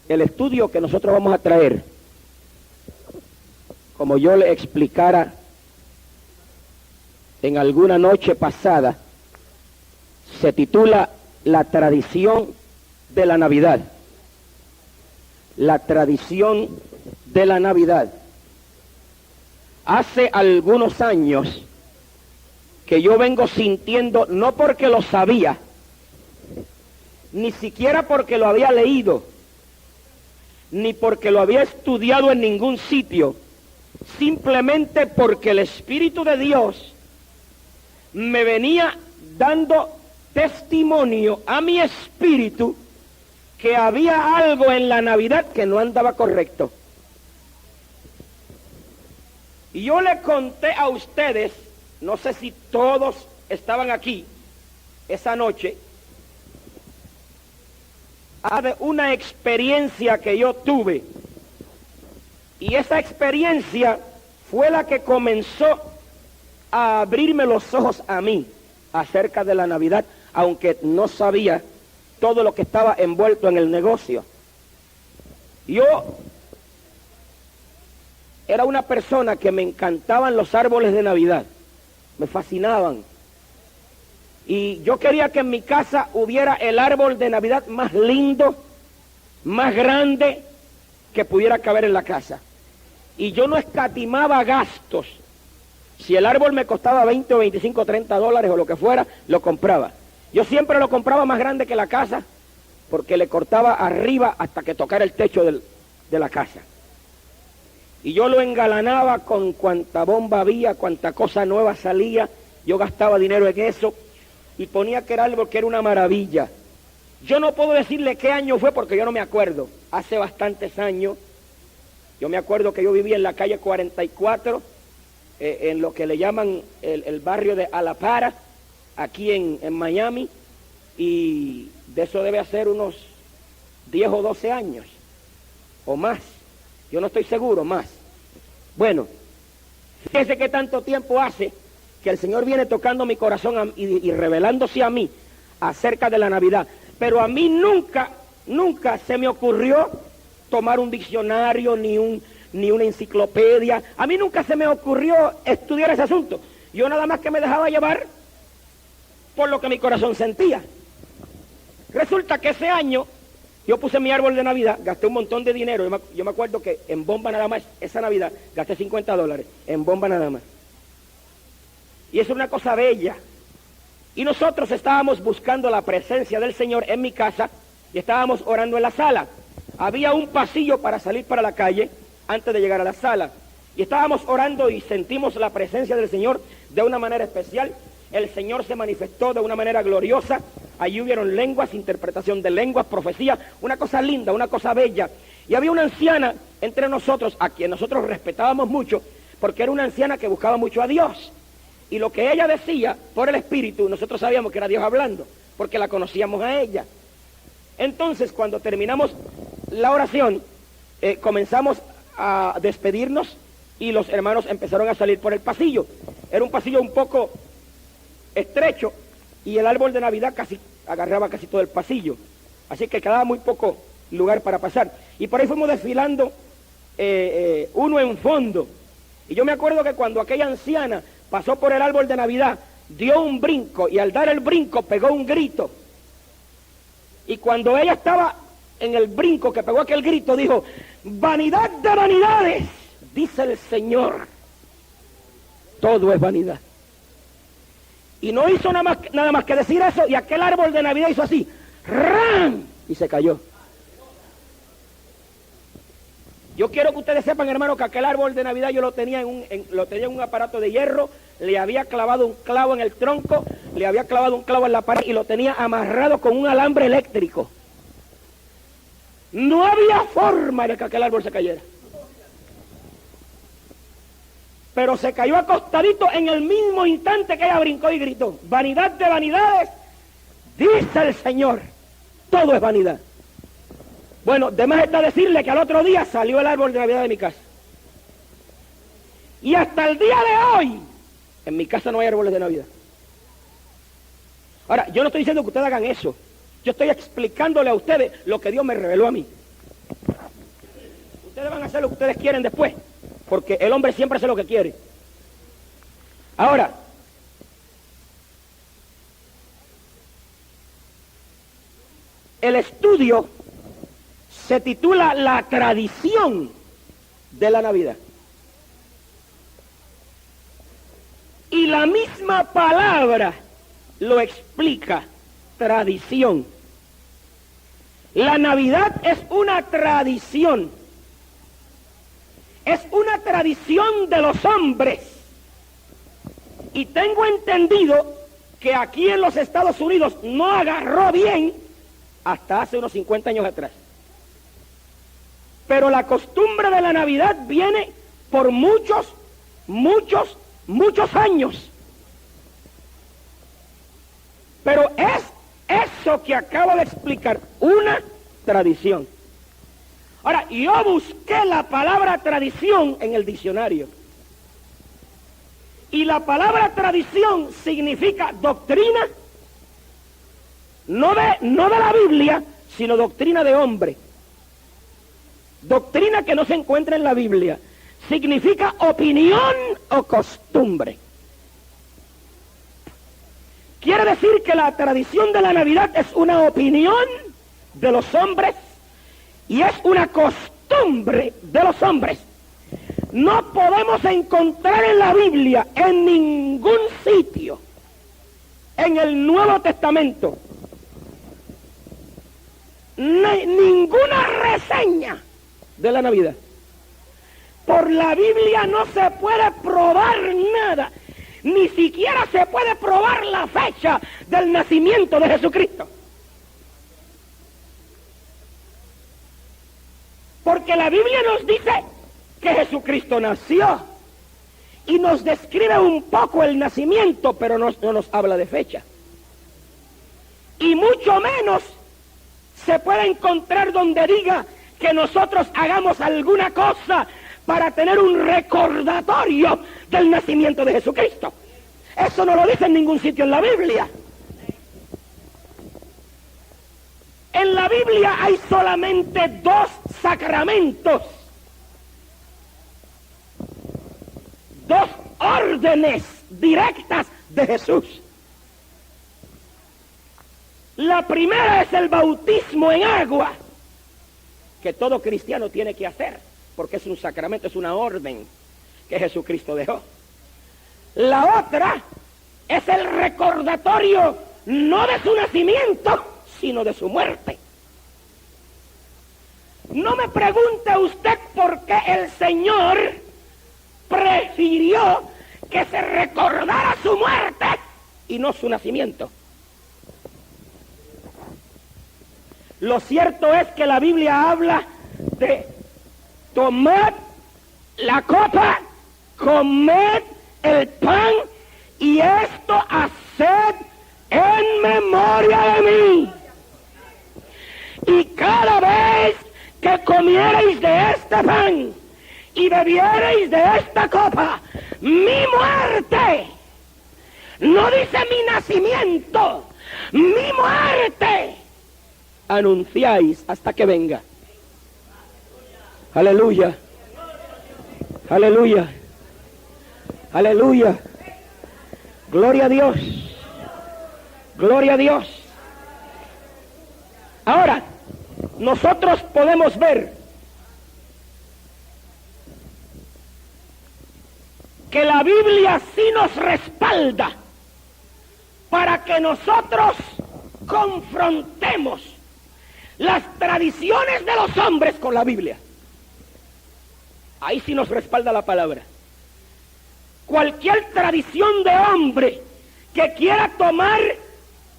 El estudio que nosotros vamos a traer, como yo le explicara en alguna noche pasada, se titula La tradición de la Navidad. La tradición de la Navidad. Hace algunos años que yo vengo sintiendo, no porque lo sabía, ni siquiera porque lo había leído, ni porque lo había estudiado en ningún sitio, simplemente porque el Espíritu de Dios me venía dando testimonio a mi espíritu que había algo en la Navidad que no andaba correcto. Y yo le conté a ustedes, no sé si todos estaban aquí esa noche, de una experiencia que yo tuve. Y esa experiencia fue la que comenzó a abrirme los ojos a mí acerca de la Navidad, aunque no sabía todo lo que estaba envuelto en el negocio. Yo era una persona que me encantaban los árboles de Navidad, me fascinaban. Y yo quería que en mi casa hubiera el árbol de Navidad más lindo, más grande que pudiera caber en la casa. Y yo no escatimaba gastos. Si el árbol me costaba 20 o 25 o 30 dólares o lo que fuera, lo compraba. Yo siempre lo compraba más grande que la casa, porque le cortaba arriba hasta que tocara el techo de la casa. Y yo lo engalanaba con cuanta bomba había, cuanta cosa nueva salía. Yo gastaba dinero en eso y ponía que era algo que era una maravilla. Yo no puedo decirle qué año fue porque yo no me acuerdo. Hace bastantes años. Yo me acuerdo que yo vivía en la calle 44, en lo que le llaman el barrio de Alapara, aquí en Miami, y de eso debe hacer unos 10 o 12 años, o más. Yo no estoy seguro, más. Bueno, fíjese qué tanto tiempo hace que el Señor viene tocando mi corazón y revelándose a mí acerca de la Navidad. Pero a mí nunca se me ocurrió tomar un diccionario ni una enciclopedia. A mí nunca se me ocurrió estudiar ese asunto. Yo nada más que me dejaba llevar por lo que mi corazón sentía. Resulta que ese año yo puse mi árbol de Navidad, gasté un montón de dinero. Yo me acuerdo que en bomba nada más, esa Navidad, gasté 50 dólares, en bomba nada más. Y es una cosa bella. Y nosotros estábamos buscando la presencia del Señor en mi casa y estábamos orando en la sala. Había un pasillo para salir para la calle antes de llegar a la sala. Y estábamos orando y sentimos la presencia del Señor de una manera especial. El Señor se manifestó de una manera gloriosa. Allí hubieron lenguas, interpretación de lenguas, profecía, una cosa linda, una cosa bella. Y había una anciana entre nosotros, a quien nosotros respetábamos mucho, porque era una anciana que buscaba mucho a Dios. Y lo que ella decía por el Espíritu, nosotros sabíamos que era Dios hablando, porque la conocíamos a ella. Entonces, cuando terminamos la oración, comenzamos a despedirnos y los hermanos empezaron a salir por el pasillo. Era un pasillo un poco estrecho y el árbol de Navidad agarraba casi todo el pasillo. Así que quedaba muy poco lugar para pasar. Y por ahí fuimos desfilando uno en fondo. Y yo me acuerdo que cuando aquella anciana pasó por el árbol de Navidad, dio un brinco y al dar el brinco pegó un grito. Y cuando ella estaba en el brinco que pegó aquel grito, dijo: vanidad de vanidades, dice el Señor, todo es vanidad. Y no hizo nada más que decir eso, y aquel árbol de Navidad hizo así, ¡ram!, y se cayó. Yo quiero que ustedes sepan, hermano, que aquel árbol de Navidad yo lo tenía en un aparato de hierro, le había clavado un clavo en el tronco, le había clavado un clavo en la pared y lo tenía amarrado con un alambre eléctrico. No había forma de que aquel árbol se cayera. Pero se cayó acostadito en el mismo instante que ella brincó y gritó: vanidad de vanidades, dice el Señor, todo es vanidad. Bueno, de más está decirle que al otro día salió el árbol de Navidad de mi casa. Y hasta el día de hoy, en mi casa no hay árboles de Navidad. Ahora, yo no estoy diciendo que ustedes hagan eso. Yo estoy explicándole a ustedes lo que Dios me reveló a mí. hacer lo que ustedes quieren después, porque el hombre siempre hace lo que quiere. Ahora, el estudio se titula La tradición de la Navidad. Y la misma palabra lo explica, tradición. La Navidad es una tradición. Es una tradición de los hombres. Y tengo entendido que aquí en los Estados Unidos no agarró bien hasta hace unos 50 años atrás. Pero la costumbre de la Navidad viene por muchos años. Pero es eso que acabo de explicar, una tradición. Ahora, yo busqué la palabra tradición en el diccionario. Y la palabra tradición significa doctrina, no de la Biblia, sino doctrina de hombre. Doctrina que no se encuentra en la Biblia. Significa opinión o costumbre. Quiere decir que la tradición de la Navidad es una opinión de los hombres y es una costumbre de los hombres. No podemos encontrar en la Biblia, en ningún sitio, en el Nuevo Testamento, ninguna reseña de la Navidad. Por la Biblia no se puede probar nada, ni siquiera se puede probar la fecha del nacimiento de Jesucristo. Porque la Biblia nos dice que Jesucristo nació y nos describe un poco el nacimiento, pero no nos habla de fecha. Y mucho menos se puede encontrar donde diga que nosotros hagamos alguna cosa para tener un recordatorio del nacimiento de Jesucristo. Eso no lo dice en ningún sitio en la Biblia. En la Biblia hay solamente 2 sacramentos, 2 órdenes directas de Jesús. La primera es el bautismo en agua, que todo cristiano tiene que hacer, porque es un sacramento, es una orden que Jesucristo dejó. La otra es el recordatorio no de su nacimiento, sino de su muerte. No me pregunte usted por qué el Señor prefirió que se recordara su muerte y no su nacimiento. Lo cierto es que la Biblia habla de tomad la copa, comed el pan y esto haced en memoria de mí. Y cada vez que comiereis de este pan y bebiereis de esta copa, mi muerte, no dice mi nacimiento, mi muerte, anunciáis hasta que venga. Aleluya, aleluya, aleluya, gloria a Dios, gloria a Dios. Ahora, nosotros podemos ver que la Biblia sí nos respalda para que nosotros confrontemos las tradiciones de los hombres con la Biblia. Ahí sí nos respalda la palabra. Cualquier tradición de hombre que quiera tomar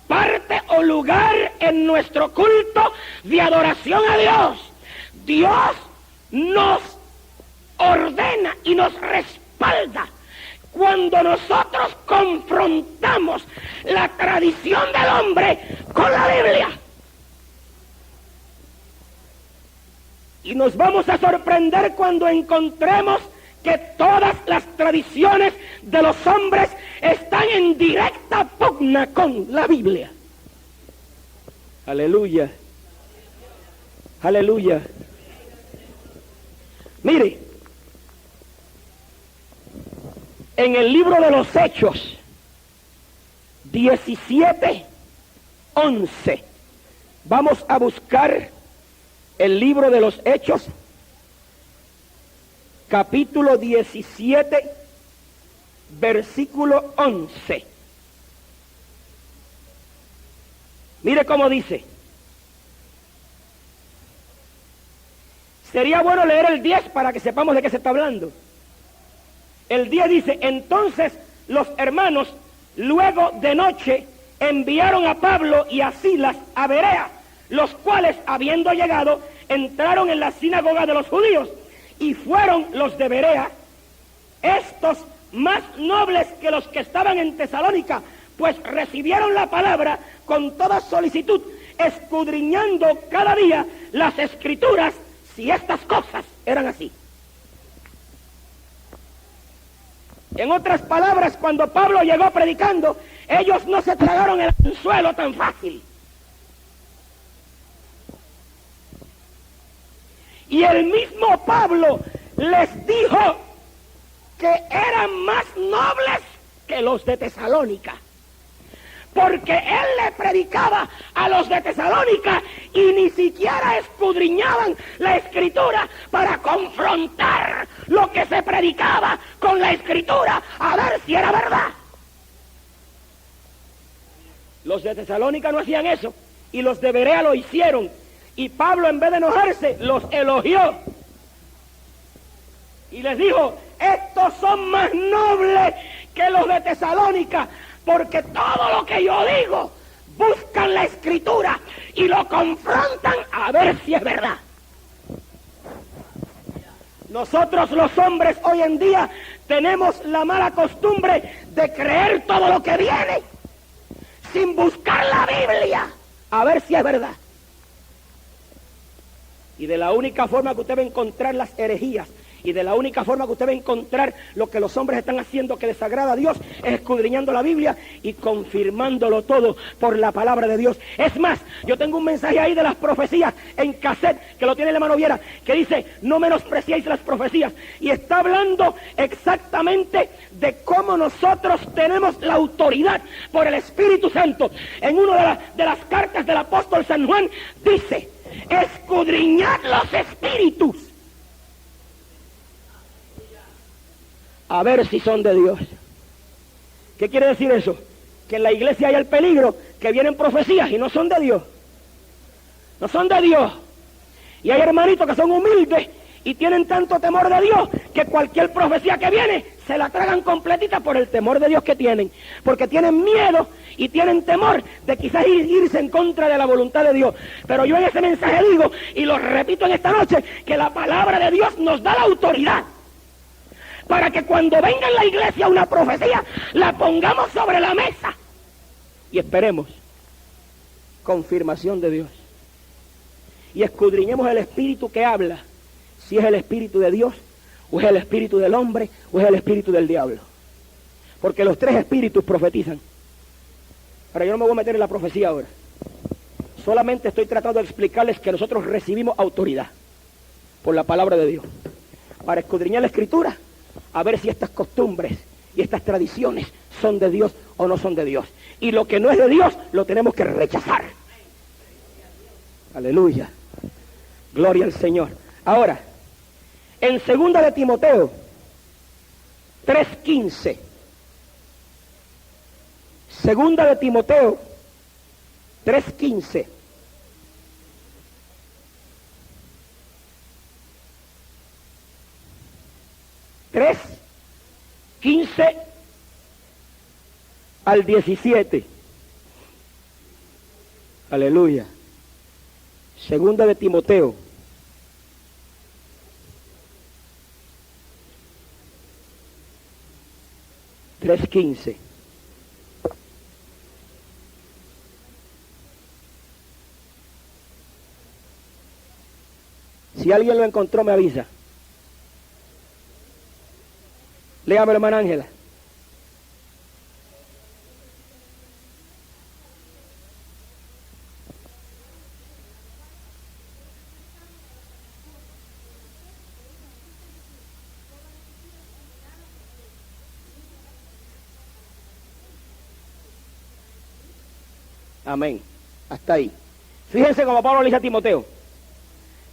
parte o lugar en nuestro culto de adoración a Dios, Dios nos ordena y nos respalda cuando nosotros confrontamos la tradición del hombre con la Biblia. Y nos vamos a sorprender cuando encontremos que todas las tradiciones de los hombres están en directa pugna con la Biblia. Aleluya. Aleluya. Mire, en el libro de los Hechos 17:11, vamos a buscar el libro de los Hechos, capítulo 17, versículo 11. Mire cómo dice. Sería bueno leer el 10 para que sepamos de qué se está hablando. El 10 dice: entonces los hermanos, luego de noche, enviaron a Pablo y a Silas a Berea, los cuales, habiendo llegado, entraron en la sinagoga de los judíos, y fueron los de Berea, estos más nobles que los que estaban en Tesalónica, pues recibieron la palabra con toda solicitud, escudriñando cada día las escrituras, si estas cosas eran así. En otras palabras, cuando Pablo llegó predicando, ellos no se tragaron el anzuelo tan fácil. Y el mismo Pablo les dijo que eran más nobles que los de Tesalónica, porque él le predicaba a los de Tesalónica y ni siquiera escudriñaban la escritura para confrontar lo que se predicaba con la escritura a ver si era verdad. Los de Tesalónica no hacían eso y los de Berea lo hicieron, y Pablo, en vez de enojarse, los elogió y les dijo: estos son más nobles que los de Tesalónica, porque todo lo que yo digo, buscan la escritura y lo confrontan a ver si es verdad. Nosotros los hombres hoy en día tenemos la mala costumbre de creer todo lo que viene sin buscar la Biblia a ver si es verdad. Y de la única forma que usted va a encontrar las herejías, y de la única forma que usted va a encontrar lo que los hombres están haciendo que desagrada a Dios, es escudriñando la Biblia y confirmándolo todo por la palabra de Dios. Es más, yo tengo un mensaje ahí de las profecías en cassette, que lo tiene el hermano Viera, que dice: no menospreciéis las profecías. Y está hablando exactamente de cómo nosotros tenemos la autoridad por el Espíritu Santo. En una de las cartas del apóstol San Juan dice: escudriñad los espíritus a ver si son de Dios. ¿Qué quiere decir eso? Que en la iglesia hay el peligro que vienen profecías y no son de Dios. No son de Dios. Y hay hermanitos que son humildes y tienen tanto temor de Dios que cualquier profecía que viene se la tragan completita por el temor de Dios que tienen. Porque tienen miedo y tienen temor de quizás irse en contra de la voluntad de Dios. Pero yo en ese mensaje digo, y lo repito en esta noche, que la palabra de Dios nos da la autoridad para que cuando venga en la iglesia una profecía, la pongamos sobre la mesa y esperemos confirmación de Dios. Y escudriñemos el espíritu que habla, si es el espíritu de Dios, o es el espíritu del hombre, o es el espíritu del diablo. Porque los tres espíritus profetizan. Ahora, yo no me voy a meter en la profecía ahora. Solamente estoy tratando de explicarles que nosotros recibimos autoridad por la palabra de Dios para escudriñar la escritura, a ver si estas costumbres y estas tradiciones son de Dios o no son de Dios. Y lo que no es de Dios lo tenemos que rechazar. Aleluya. Gloria al Señor. Ahora, en 2 de Timoteo 3:15. 2 de Timoteo 3:15. Tres 15 al 17. Aleluya. 2 de Timoteo 3:15. Si alguien lo encontró, me avisa. Léame, hermana Ángela. Amén. Hasta ahí. Fíjense como Pablo le dice a Timoteo.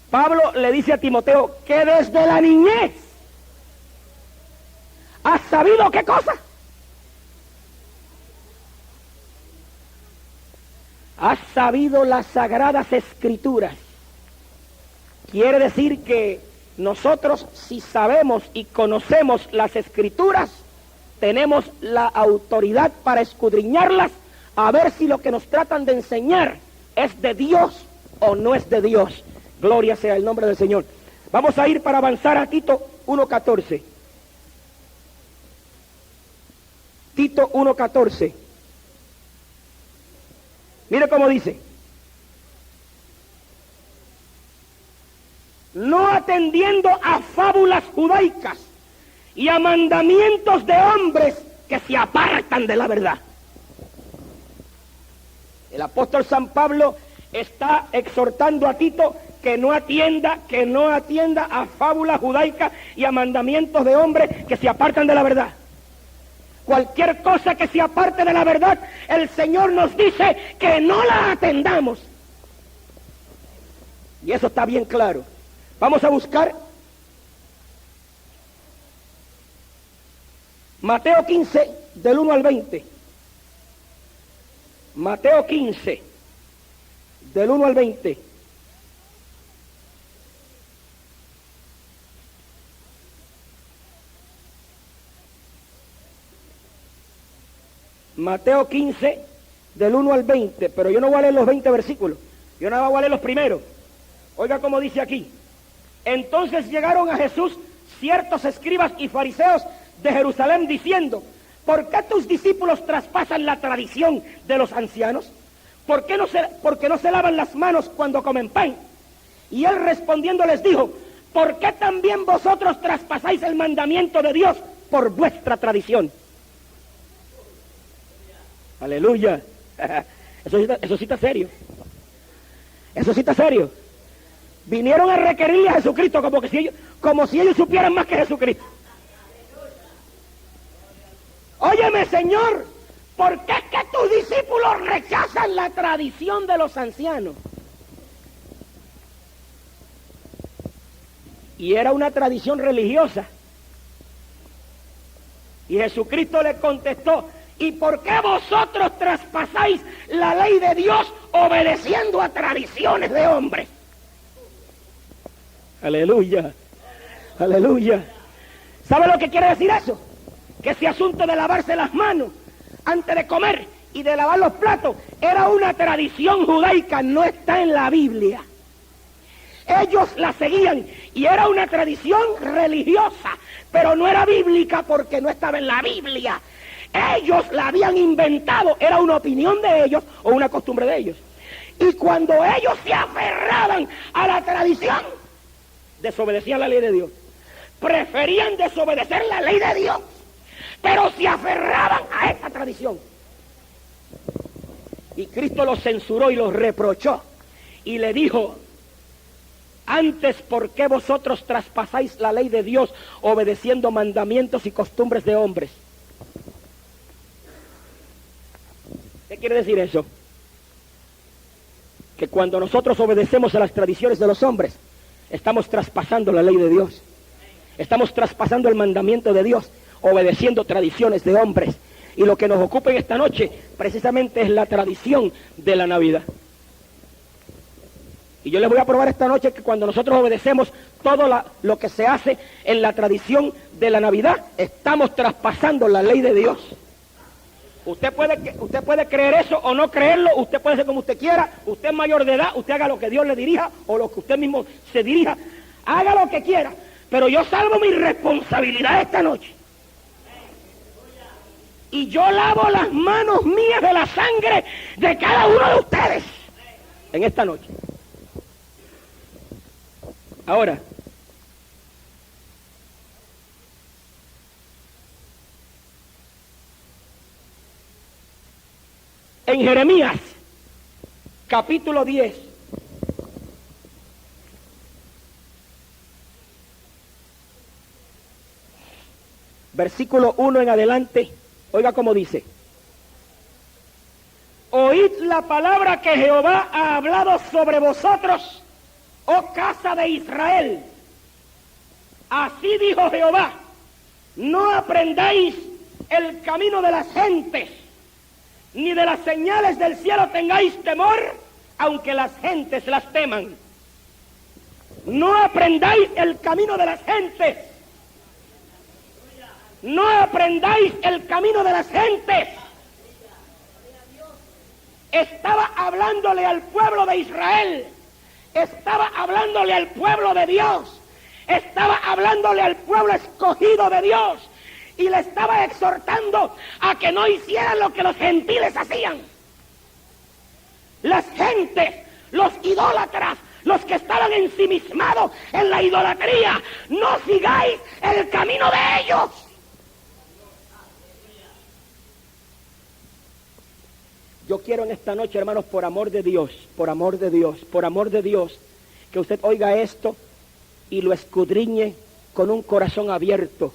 Pablo le dice a Timoteo que desde la niñez has sabido qué cosa. Has sabido las sagradas escrituras. Quiere decir que nosotros, si sabemos y conocemos las escrituras, tenemos la autoridad para escudriñarlas, a ver si lo que nos tratan de enseñar es de Dios o no es de Dios. Gloria sea el nombre del Señor. Vamos a ir para avanzar a Tito 1:14. Tito 1:14. Mire cómo dice. No atendiendo a fábulas judaicas y a mandamientos de hombres que se apartan de la verdad. El apóstol San Pablo está exhortando a Tito que no atienda a fábulas judaicas y a mandamientos de hombres que se apartan de la verdad. Cualquier cosa que se aparte de la verdad, el Señor nos dice que no la atendamos. Y eso está bien claro. Vamos a buscar Mateo 15, del 1 al 20. Mateo 15, del 1 al 20. Mateo 15, del 1 al 20, pero yo no voy a leer los 20 versículos, yo nada más voy a leer los primeros. Oiga cómo dice aquí. Entonces llegaron a Jesús ciertos escribas y fariseos de Jerusalén diciendo: ¿por qué tus discípulos traspasan la tradición de los ancianos? ¿Por qué no se lavan las manos cuando comen pan? Y él respondiendo les dijo: ¿por qué también vosotros traspasáis el mandamiento de Dios por vuestra tradición? Aleluya. Eso sí está serio. Eso sí está serio. Vinieron a requerirle a Jesucristo como si ellos supieran más que Jesucristo. Óyeme, Señor, ¿por qué es que tus discípulos rechazan la tradición de los ancianos? Y era una tradición religiosa. Y Jesucristo le contestó: ¿y por qué vosotros traspasáis la ley de Dios obedeciendo a tradiciones de hombres? Aleluya, aleluya. ¿Sabe lo que quiere decir eso? Que ese asunto de lavarse las manos antes de comer y de lavar los platos era una tradición judaica, no está en la Biblia. Ellos la seguían y era una tradición religiosa, pero no era bíblica porque no estaba en la Biblia. Ellos la habían inventado, era una opinión de ellos o una costumbre de ellos. Y cuando ellos se aferraban a la tradición, desobedecían la ley de Dios. Preferían desobedecer la ley de Dios, pero se aferraban a esa tradición. Y Cristo los censuró y los reprochó y le dijo: antes, ¿por qué vosotros traspasáis la ley de Dios obedeciendo mandamientos y costumbres de hombres? ¿Qué quiere decir eso? Que cuando nosotros obedecemos a las tradiciones de los hombres, estamos traspasando la ley de Dios. Estamos traspasando el mandamiento de Dios, obedeciendo tradiciones de hombres. Y lo que nos ocupa en esta noche, precisamente, es la tradición de la Navidad. Y yo les voy a probar esta noche que cuando nosotros obedecemos todo lo que se hace en la tradición de la Navidad, estamos traspasando la ley de Dios. Usted puede creer eso o no creerlo, usted puede ser como usted quiera, usted es mayor de edad, usted haga lo que Dios le dirija o lo que usted mismo se dirija, haga lo que quiera, pero yo salvo mi responsabilidad esta noche. Y yo lavo las manos mías de la sangre de cada uno de ustedes en esta noche. Ahora, en Jeremías, capítulo 10, versículo 1 en adelante, oiga cómo dice: oíd la palabra que Jehová ha hablado sobre vosotros, oh casa de Israel. Así dijo Jehová, no aprendáis el camino de las gentes, ni de las señales del cielo tengáis temor, aunque las gentes las teman. No aprendáis el camino de las gentes. No aprendáis el camino de las gentes. Estaba hablándole al pueblo de Israel. Estaba hablándole al pueblo de Dios. Estaba hablándole al pueblo escogido de Dios. Y le estaba exhortando a que no hicieran lo que los gentiles hacían. Las gentes, los idólatras, los que estaban ensimismados en la idolatría, no sigáis el camino de ellos. Yo quiero en esta noche, hermanos, por amor de Dios, por amor de Dios, por amor de Dios, que usted oiga esto y lo escudriñe con un corazón abierto,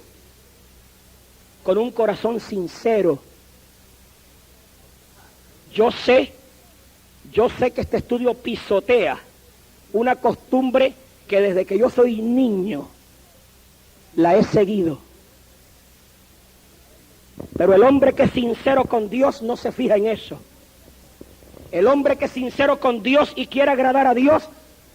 con un corazón sincero. Yo sé que este estudio pisotea una costumbre que desde que yo soy niño la he seguido. Pero el hombre que es sincero con Dios no se fija en eso. El hombre que es sincero con Dios y quiere agradar a Dios,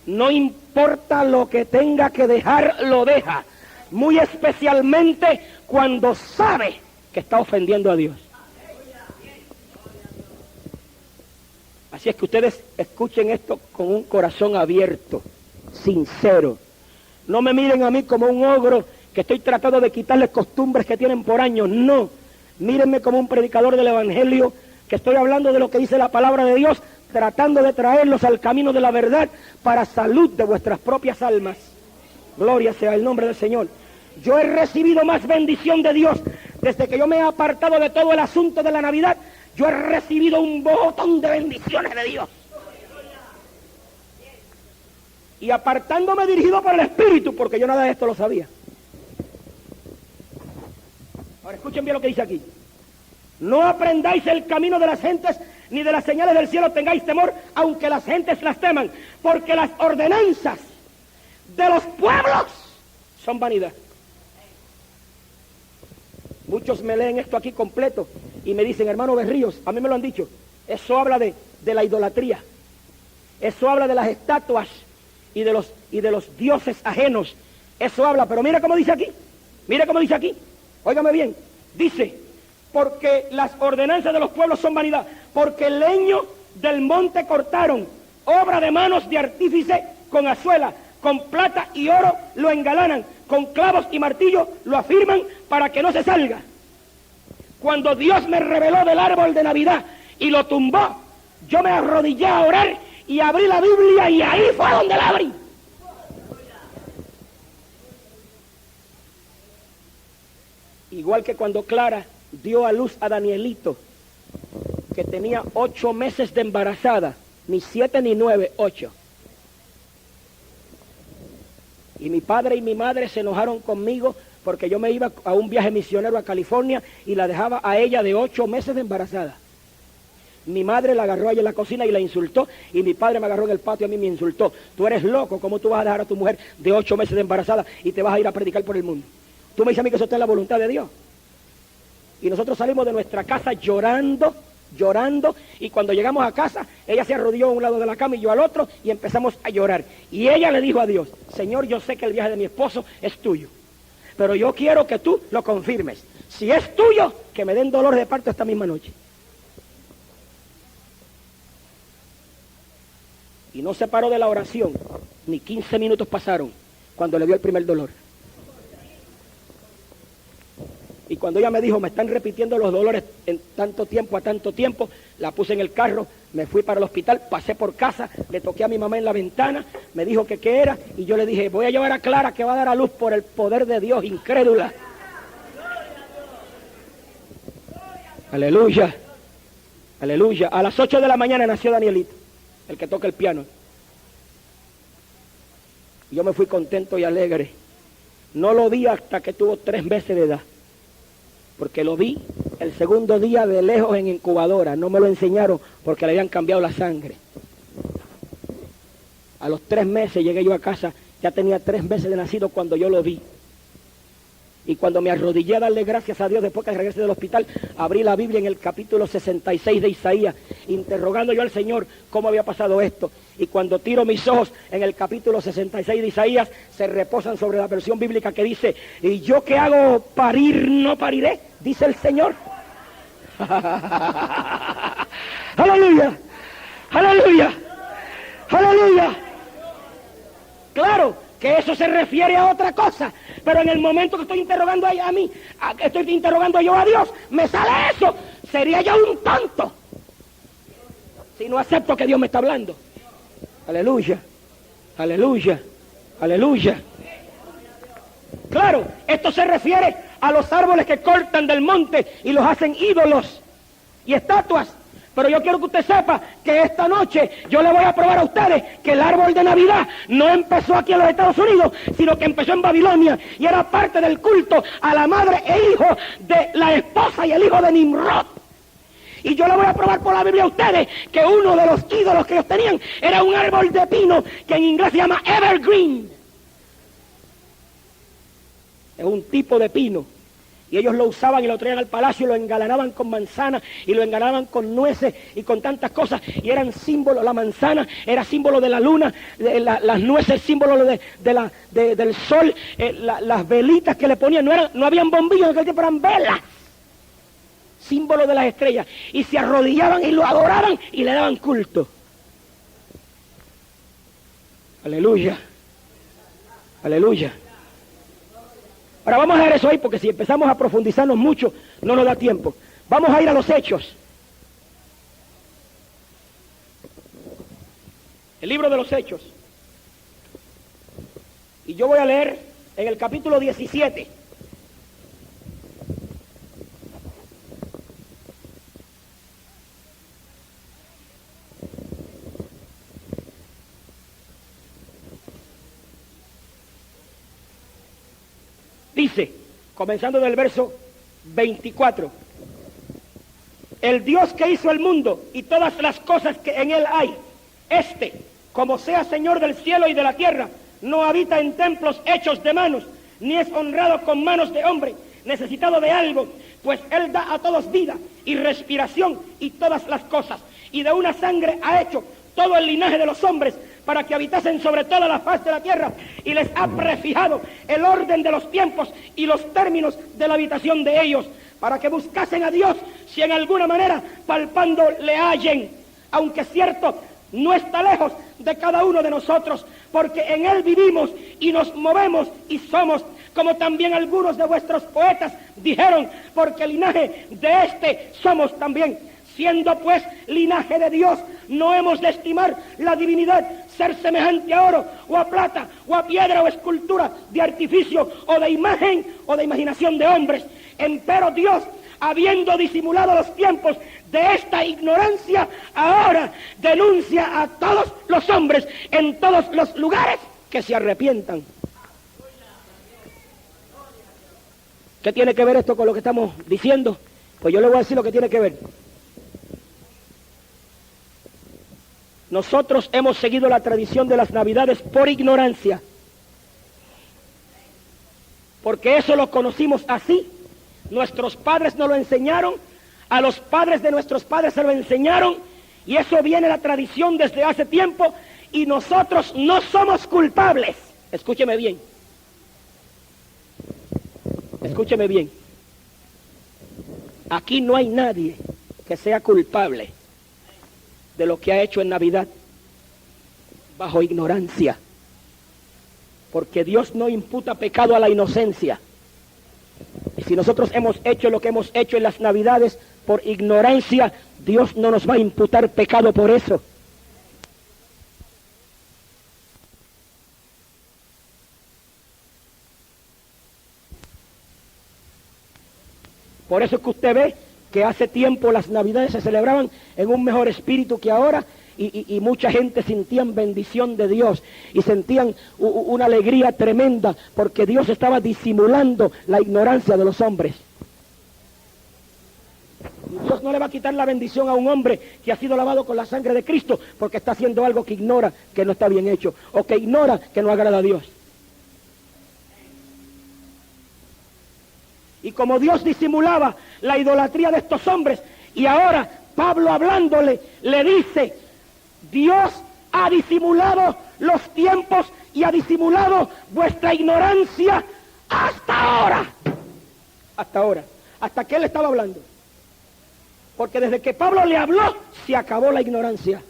no importa lo que tenga que dejar, lo deja. Muy especialmente cuando sabe que está ofendiendo a Dios. Así es que ustedes escuchen esto con un corazón abierto, sincero. No me miren a mí como un ogro que estoy tratando de quitarles costumbres que tienen por años. No, mírenme como un predicador del Evangelio, que estoy hablando de lo que dice la palabra de Dios, tratando de traerlos al camino de la verdad para salud de vuestras propias almas. Gloria sea el nombre del Señor. Yo he recibido más bendición de Dios desde que yo me he apartado de todo el asunto de la Navidad. Yo he recibido un botón de bendiciones de Dios. Y apartándome dirigido por el Espíritu, porque yo nada de esto lo sabía. Ahora escuchen bien lo que dice aquí. No aprendáis el camino de las gentes, ni de las señales del cielo tengáis temor, aunque las gentes las teman, porque las ordenanzas de los pueblos son vanidad. Muchos me leen esto aquí completo y me dicen, hermano Berríos, a mí me lo han dicho, eso habla de la idolatría, eso habla de las estatuas y de los dioses ajenos, eso habla, pero mira cómo dice aquí, óigame bien, dice, porque las ordenanzas de los pueblos son vanidad, porque el leño del monte cortaron, obra de manos de artífice con azuela, con plata y oro lo engalanan, con clavos y martillo lo afirman para que no se salga. Cuando Dios me reveló del árbol de Navidad y lo tumbó, yo me arrodillé a orar y abrí la Biblia y ahí fue donde la abrí. Igual que cuando Clara dio a luz a Danielito, que tenía 8 meses de embarazada, ni 7 ni 9, 8. Y mi padre y mi madre se enojaron conmigo porque yo me iba a un viaje misionero a California y la dejaba a ella de 8 meses de embarazada. Mi madre la agarró allá en la cocina y la insultó, y mi padre me agarró en el patio y a mí me insultó. Tú eres loco, ¿cómo tú vas a dejar a tu mujer de 8 meses de embarazada y te vas a ir a predicar por el mundo? Tú me dices a mí que eso está en la voluntad de Dios. Y nosotros salimos de nuestra casa llorando, y cuando llegamos a casa, ella se arrodilló a un lado de la cama y yo al otro, y empezamos a llorar. Y ella le dijo a Dios, Señor, yo sé que el viaje de mi esposo es tuyo, pero yo quiero que tú lo confirmes. Si es tuyo, que me den dolor de parto esta misma noche. Y no se paró de la oración, ni 15 minutos pasaron, cuando le dio el primer dolor. Y cuando ella me dijo, me están repitiendo los dolores en tanto tiempo a tanto tiempo, la puse en el carro, me fui para el hospital, pasé por casa, le toqué a mi mamá en la ventana, me dijo que qué era, y yo le dije, voy a llevar a Clara que va a dar a luz por el poder de Dios, incrédula. Aleluya, aleluya. A las 8 de la mañana nació Danielito, el que toca el piano. Y yo me fui contento y alegre. No lo vi hasta que tuvo 3 meses de edad, porque lo vi El segundo día de lejos en incubadora. No me lo enseñaron porque le habían cambiado la sangre. A los 3 meses llegué yo a casa. Ya tenía 3 meses de nacido cuando yo lo vi. Y cuando me arrodillé a darle gracias a Dios después que regresé del hospital, abrí la Biblia en el capítulo 66 de Isaías, interrogando yo al Señor cómo había pasado esto. Y cuando tiro mis ojos en el capítulo 66 de Isaías, se reposan sobre la versión bíblica que dice: ¿y yo qué hago parir no pariré? Dice el Señor. ¡Aleluya! ¡Aleluya! ¡Aleluya! Claro que eso se refiere a otra cosa, pero en el momento que estoy interrogando a mí, estoy interrogando yo a Dios, me sale eso. Sería yo un tonto si no acepto que Dios me está hablando. Aleluya, aleluya, aleluya. Claro, esto se refiere a los árboles que cortan del monte y los hacen ídolos y estatuas. Pero yo quiero que usted sepa que esta noche yo le voy a probar a ustedes que el árbol de Navidad no empezó aquí en los Estados Unidos, sino que empezó en Babilonia y era parte del culto a la madre e hijo de la esposa y el hijo de Nimrod. Y yo le voy a probar por la Biblia a ustedes que uno de los ídolos que ellos tenían era un árbol de pino que en inglés se llama evergreen. Es un tipo de pino. Y ellos lo usaban y lo traían al palacio y lo engalanaban con manzanas y lo engalanaban con nueces y con tantas cosas. Y eran símbolos, la manzana era símbolo de la luna, las nueces símbolo del sol, las velitas que le ponían, no habían bombillos en aquel tiempo, eran velas. Símbolo de las estrellas. Y se arrodillaban y lo adoraban y le daban culto. Aleluya. Aleluya. Ahora vamos a ver eso ahí, porque si empezamos a profundizarnos mucho, no nos da tiempo. Vamos a ir a los Hechos. El libro de los Hechos. Y yo voy a leer en el capítulo 17. Dice, comenzando del verso 24, el Dios que hizo el mundo y todas las cosas que en él hay, como sea Señor del cielo y de la tierra, no habita en templos hechos de manos, ni es honrado con manos de hombre, necesitado de algo, pues él da a todos vida y respiración y todas las cosas, y de una sangre ha hecho todo el linaje de los hombres, para que habitasen sobre toda la faz de la tierra, y les ha prefijado el orden de los tiempos y los términos de la habitación de ellos, para que buscasen a Dios, si en alguna manera palpando le hallen, aunque cierto, no está lejos de cada uno de nosotros, porque en él vivimos y nos movemos y somos, como también algunos de vuestros poetas dijeron, porque linaje de somos también. Siendo pues linaje de Dios, no hemos de estimar la divinidad, ser semejante a oro, o a plata, o a piedra, o escultura de artificio, o de imagen, o de imaginación de hombres. Empero Dios, habiendo disimulado los tiempos de esta ignorancia, ahora denuncia a todos los hombres en todos los lugares que se arrepientan. ¿Qué tiene que ver esto con lo que estamos diciendo? Pues yo le voy a decir lo que tiene que ver. Nosotros hemos seguido la tradición de las Navidades por ignorancia, porque eso lo conocimos así. Nuestros padres nos lo enseñaron, a los padres de nuestros padres se lo enseñaron, y eso viene la tradición desde hace tiempo, y nosotros no somos culpables. Escúcheme bien. Escúcheme bien. Aquí no hay nadie que sea culpable de lo que ha hecho en Navidad bajo ignorancia, porque Dios no imputa pecado a la inocencia. Y si nosotros hemos hecho lo que hemos hecho en las Navidades por ignorancia, Dios no nos va a imputar pecado por eso. Por eso es que usted ve que hace tiempo las Navidades se celebraban en un mejor espíritu que ahora, y mucha gente sentían bendición de Dios y sentían una alegría tremenda porque Dios estaba disimulando la ignorancia de los hombres. no le va a quitar la bendición a un hombre que ha sido lavado con la sangre de Cristo porque está haciendo algo que ignora que no está bien hecho o que ignora que no agrada a Dios. Y como Dios disimulaba la idolatría de estos hombres, y ahora Pablo hablándole le dice, Dios ha disimulado los tiempos y ha disimulado vuestra ignorancia hasta ahora. Hasta ahora. ¿Hasta qué él estaba hablando? Porque desde que Pablo le habló, se acabó la ignorancia.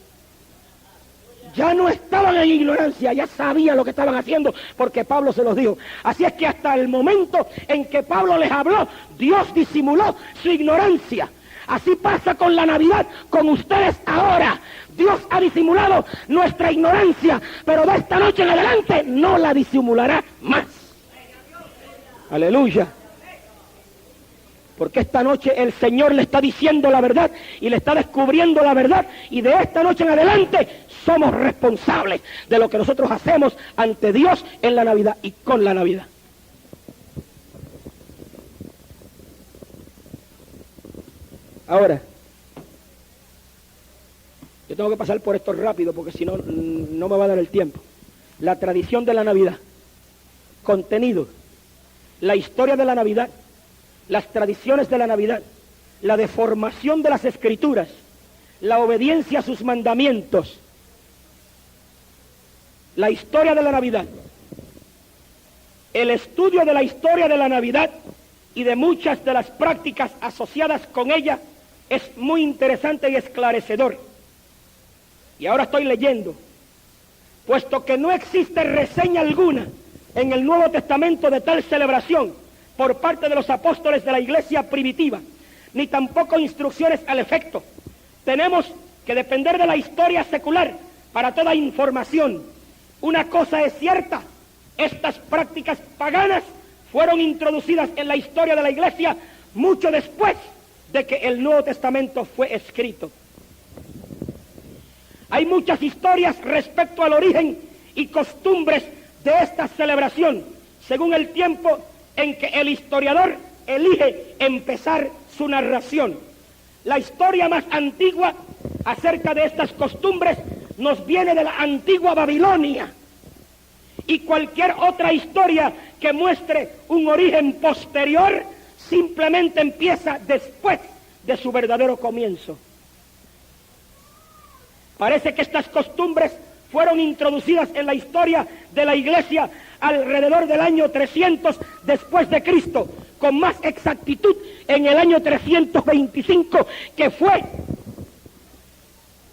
Ya no estaban en ignorancia, ya sabían lo que estaban haciendo, porque Pablo se los dijo. Así es que hasta el momento en que Pablo les habló, Dios disimuló su ignorancia. Así pasa con la Navidad, con ustedes ahora. Dios ha disimulado nuestra ignorancia, pero de esta noche en adelante no la disimulará más. Aleluya. Porque esta noche el Señor le está diciendo la verdad y le está descubriendo la verdad, y de esta noche en adelante somos responsables de lo que nosotros hacemos ante Dios en la Navidad y con la Navidad. Ahora, yo tengo que pasar por esto rápido porque si no, no me va a dar el tiempo. La tradición de la Navidad, contenido, la historia de la Navidad, las tradiciones de la Navidad, la deformación de las Escrituras, la obediencia a sus mandamientos, la historia de la Navidad, el estudio de la historia de la Navidad y de muchas de las prácticas asociadas con ella es muy interesante y esclarecedor. Y ahora estoy leyendo, puesto que no existe reseña alguna en el Nuevo Testamento de tal celebración por parte de los apóstoles de la iglesia primitiva, ni tampoco instrucciones al efecto. Tenemos que depender de la historia secular para toda información. Una cosa es cierta, estas prácticas paganas fueron introducidas en la historia de la iglesia mucho después de que el Nuevo Testamento fue escrito. Hay muchas historias respecto al origen y costumbres de esta celebración, según el tiempo en que el historiador elige empezar su narración. La historia más antigua acerca de estas costumbres nos viene de la antigua Babilonia, y cualquier otra historia que muestre un origen posterior simplemente empieza después de su verdadero comienzo. Parece que estas costumbres fueron introducidas en la historia de la iglesia alrededor del año 300 después de Cristo, con más exactitud en el año 325, que fue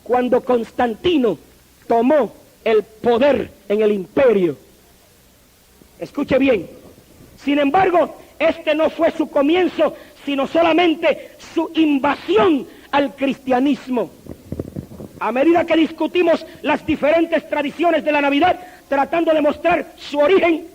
cuando Constantino tomó el poder en el imperio. Escuche bien, sin embargo, este no fue su comienzo, sino solamente su invasión al cristianismo. A medida que discutimos las diferentes tradiciones de la Navidad, tratando de mostrar su origen,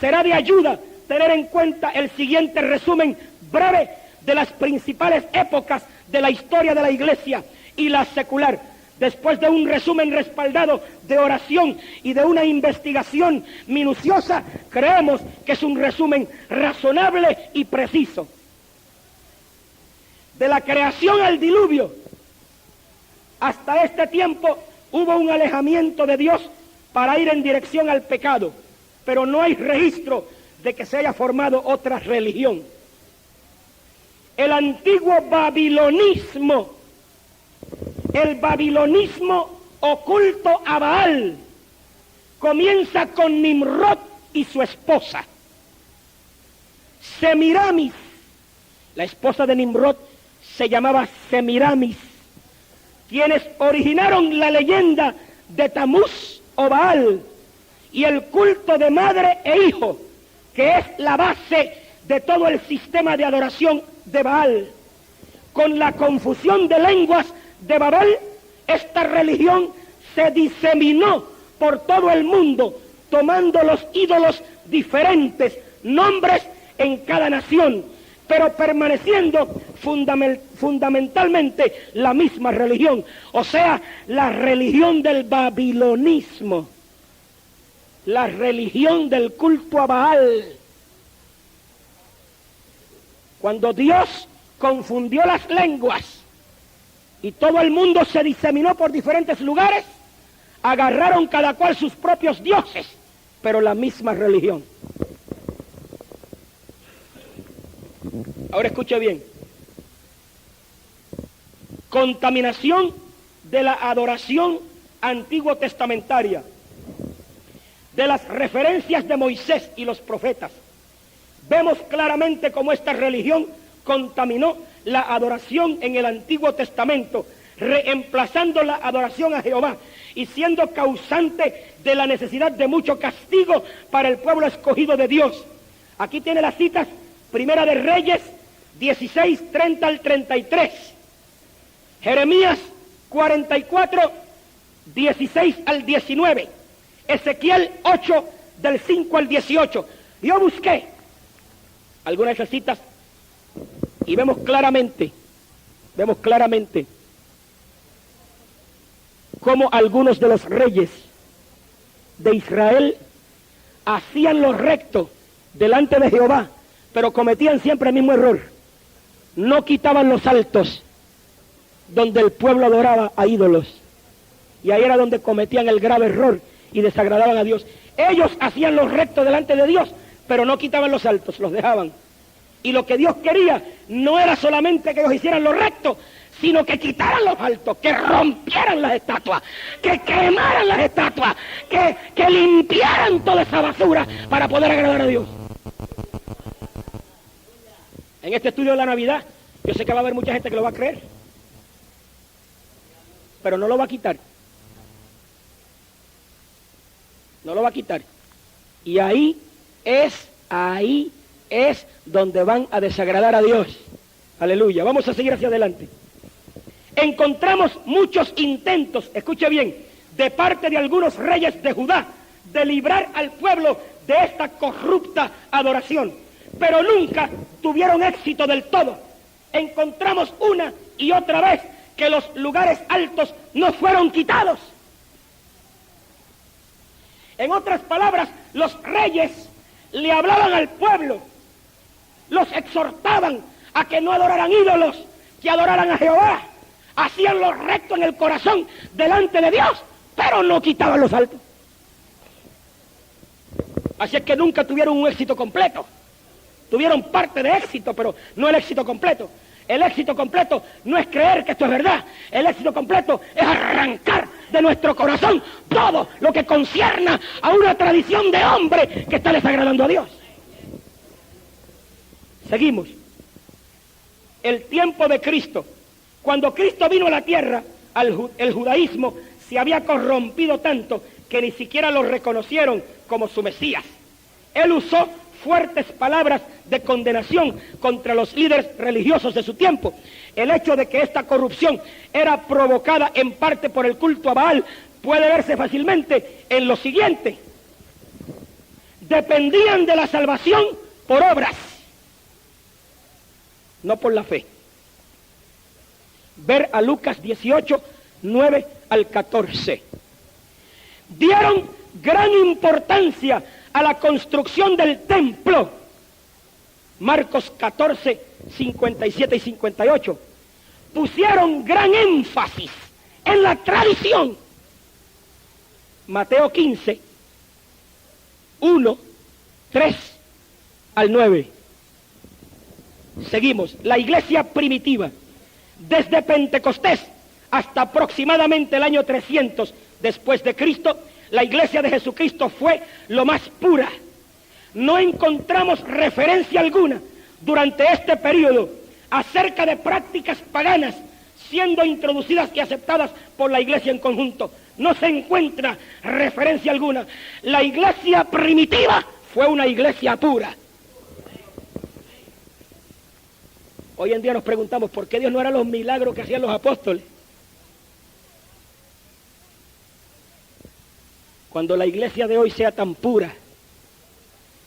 será de ayuda tener en cuenta el siguiente resumen breve de las principales épocas de la historia de la Iglesia y la secular. Después de un resumen respaldado de oración y de una investigación minuciosa, creemos que es un resumen razonable y preciso. De la creación al diluvio, hasta este tiempo hubo un alejamiento de Dios para ir en dirección al pecado, pero no hay registro de que se haya formado otra religión. El antiguo babilonismo, el babilonismo oculto a Baal, comienza con Nimrod y su esposa. Semiramis, la esposa de Nimrod, se llamaba Semiramis, quienes originaron la leyenda de Tamuz o Baal y el culto de madre e hijo, que es la base de todo el sistema de adoración de Baal. Con la confusión de lenguas de Babel, esta religión se diseminó por todo el mundo, tomando los ídolos diferentes nombres en cada nación, pero permaneciendo fundamentalmente la misma religión, o sea, la religión del babilonismo, la religión del culto a Baal. Cuando Dios confundió las lenguas y todo el mundo se diseminó por diferentes lugares, agarraron cada cual sus propios dioses, pero la misma religión. Ahora escuche bien. Contaminación de la adoración antiguo testamentaria, de las referencias de Moisés y los profetas. Vemos claramente cómo esta religión contaminó la adoración en el Antiguo Testamento, reemplazando la adoración a Jehová y siendo causante de la necesidad de mucho castigo para el pueblo escogido de Dios. Aquí tiene las citas, Primera de Reyes 16, 30 al 33, Jeremías 44, 16 al 19, Ezequiel 8, del 5 al 18. Yo busqué algunas de esas citas y vemos claramente cómo algunos de los reyes de Israel hacían lo recto delante de Jehová, pero cometían siempre el mismo error. No quitaban los altos donde el pueblo adoraba a ídolos, y ahí era donde cometían el grave error y desagradaban a Dios. Ellos hacían lo recto delante de Dios, pero no quitaban los altos, los dejaban. Y lo que Dios quería no era solamente que ellos hicieran lo recto, sino que quitaran los altos, que rompieran las estatuas, que quemaran las estatuas, que limpiaran toda esa basura para poder agradar a Dios. En este estudio de la Navidad, yo sé que va a haber mucha gente que lo va a creer, pero no lo va a quitar. No lo va a quitar. Y ahí es donde van a desagradar a Dios. Aleluya. Vamos a seguir hacia adelante. Encontramos muchos intentos, escuche bien, de parte de algunos reyes de Judá, de librar al pueblo de esta corrupta adoración, pero nunca tuvieron éxito del todo. Encontramos una y otra vez que los lugares altos no fueron quitados. En otras palabras, los reyes le hablaban al pueblo, los exhortaban a que no adoraran ídolos, que adoraran a Jehová. Hacían lo recto en el corazón delante de Dios, pero no quitaban los altos. Así es que nunca tuvieron un éxito completo. Tuvieron parte de éxito, pero no el éxito completo. El éxito completo no es creer que esto es verdad. El éxito completo es arrancar de nuestro corazón todo lo que concierna a una tradición de hombre que está desagradando a Dios. Seguimos. El tiempo de Cristo. Cuando Cristo vino a la tierra, el judaísmo se había corrompido tanto que ni siquiera lo reconocieron como su Mesías. Él usó fuertes palabras de condenación contra los líderes religiosos de su tiempo. El hecho de que esta corrupción era provocada en parte por el culto a Baal puede verse fácilmente en lo siguiente. Dependían de la salvación por obras, no por la fe. Ver a Lucas 18, 9 al 14. Dieron gran importancia a la construcción del templo. Marcos 14, 57 y 58. Pusieron gran énfasis en la tradición. Mateo 15, 1, 3 al 9. Seguimos. La iglesia primitiva, desde Pentecostés hasta aproximadamente el año 300 después de Cristo, la iglesia de Jesucristo fue lo más pura. No encontramos referencia alguna durante este periodo acerca de prácticas paganas siendo introducidas y aceptadas por la iglesia en conjunto. No se encuentra referencia alguna. La iglesia primitiva fue una iglesia pura. Hoy en día nos preguntamos por qué Dios no hará los milagros que hacían los apóstoles. Cuando la iglesia de hoy sea tan pura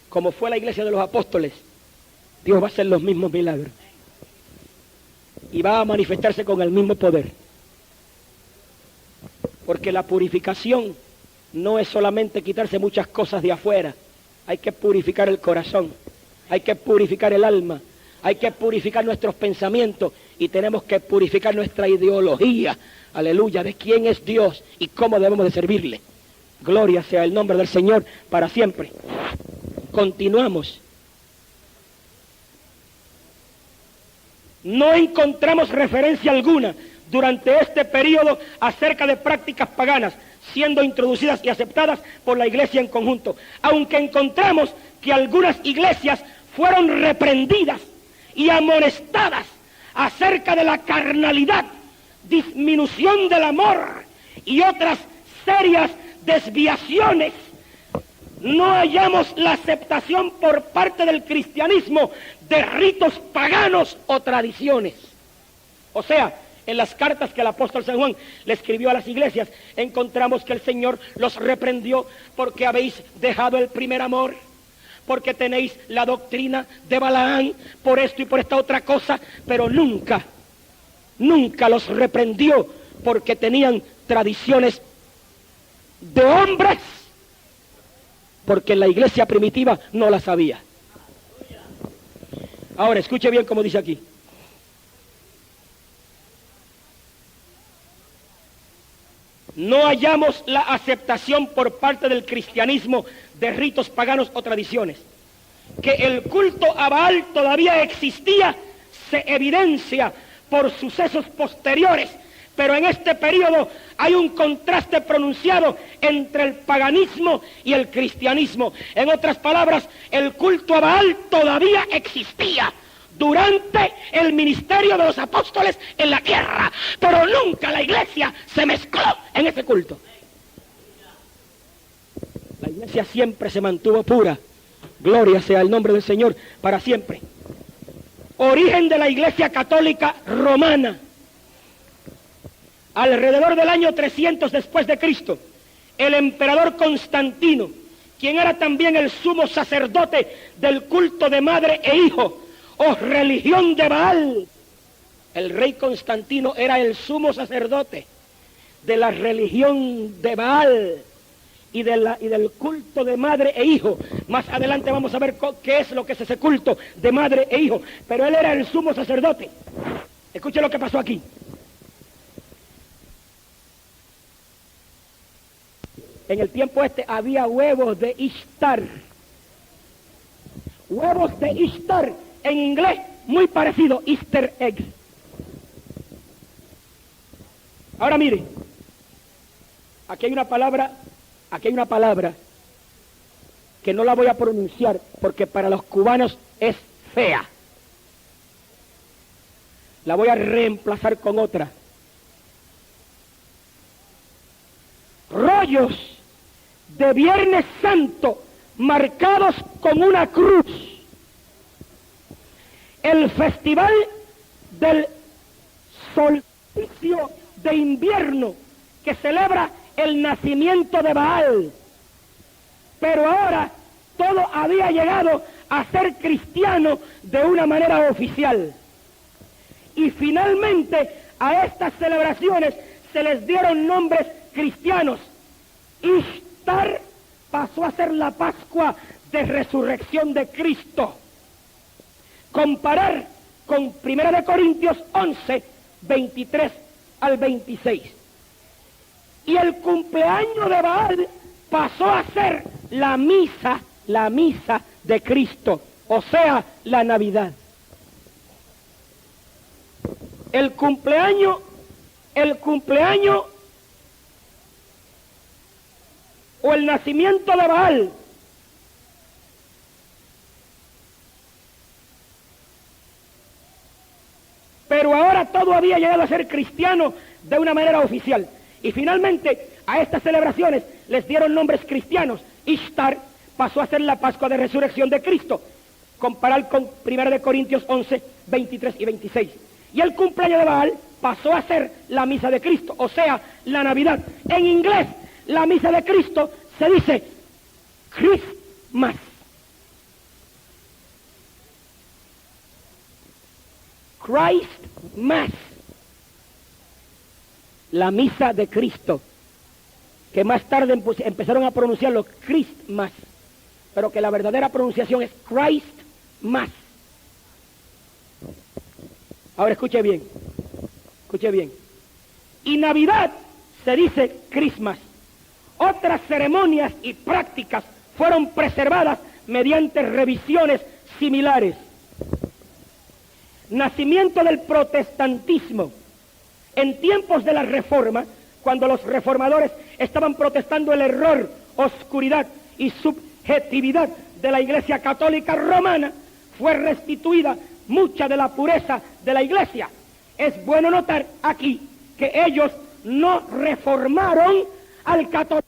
como fue la iglesia de los apóstoles, Dios va a hacer los mismos milagros y va a manifestarse con el mismo poder. Porque la purificación no es solamente quitarse muchas cosas de afuera, hay que purificar el corazón, hay que purificar el alma, Hay que purificar nuestros pensamientos y tenemos que purificar nuestra ideología, aleluya, de quién es Dios y cómo debemos de servirle. Gloria sea el nombre del Señor para siempre. Continuamos. No encontramos referencia alguna durante este periodo acerca de prácticas paganas siendo introducidas y aceptadas por la iglesia en conjunto, aunque encontramos que algunas iglesias fueron reprendidas y amonestadas acerca de la carnalidad, disminución del amor y otras serias desviaciones. No hallamos la aceptación por parte del cristianismo de ritos paganos o tradiciones. O sea, en las cartas que el apóstol San Juan le escribió a las iglesias, encontramos que el Señor los reprendió porque habéis dejado el primer amor, porque tenéis la doctrina de Balaán, por esto y por esta otra cosa, pero nunca los reprendió porque tenían tradiciones de hombres, porque en la iglesia primitiva no las había. Ahora, escuche bien como dice aquí. No hallamos la aceptación por parte del cristianismo de ritos paganos o tradiciones. Que el culto a Baal todavía existía se evidencia por sucesos posteriores, pero en este periodo hay un contraste pronunciado entre el paganismo y el cristianismo. En otras palabras, el culto a Baal todavía existía durante el ministerio de los apóstoles en la tierra, pero nunca la iglesia se mezcló en ese culto. La iglesia siempre se mantuvo pura. Gloria sea el nombre del Señor para siempre. Origen de la iglesia católica romana. Alrededor del año 300 después de Cristo, el emperador Constantino, quien era también el sumo sacerdote del culto de madre e hijo, o religión de Baal. El rey Constantino era el sumo sacerdote de la religión de Baal y del culto de madre e hijo. Más adelante vamos a ver qué es lo que es ese culto de madre e hijo, pero él era el sumo sacerdote. Escuche lo que pasó aquí. En el tiempo había huevos de Ishtar. Huevos de Ishtar, en inglés muy parecido, Easter eggs. Ahora mire, aquí hay una palabra que no la voy a pronunciar porque para los cubanos es fea. La voy a reemplazar con otra. Rollos de Viernes Santo marcados con una cruz. El festival del solsticio de invierno que celebra el nacimiento de Baal. Pero ahora todo había llegado a ser cristiano de una manera oficial. Y finalmente a estas celebraciones se les dieron nombres cristianos. Ishtar pasó a ser la Pascua de Resurrección de Cristo. Comparar con 1 Corintios 11, 23 al 26. Y el cumpleaños de Baal pasó a ser la misa de Cristo, o sea, la Navidad. El cumpleaños o el nacimiento de Baal pero ahora todo había llegado a ser cristiano de una manera oficial. Y finalmente a estas celebraciones les dieron nombres cristianos. Ishtar pasó a ser la Pascua de Resurrección de Cristo. Comparar con 1 Corintios 11, 23 y 26. Y el cumpleaños de Baal pasó a ser la misa de Cristo, o sea, la Navidad. En inglés, la misa de Cristo se dice Christmas. Christ Mass, la misa de Cristo, que más tarde empezaron a pronunciarlo Christmas, pero que la verdadera pronunciación es Christ Mass. Ahora escuche bien, escuche bien. Y Navidad se dice Christmas. Otras ceremonias y prácticas fueron preservadas mediante revisiones similares. Nacimiento del protestantismo. En tiempos de la Reforma, cuando los reformadores estaban protestando el error, oscuridad y subjetividad de la Iglesia Católica Romana, fue restituida mucha de la pureza de la Iglesia. Es bueno notar aquí que ellos no reformaron al catolicismo.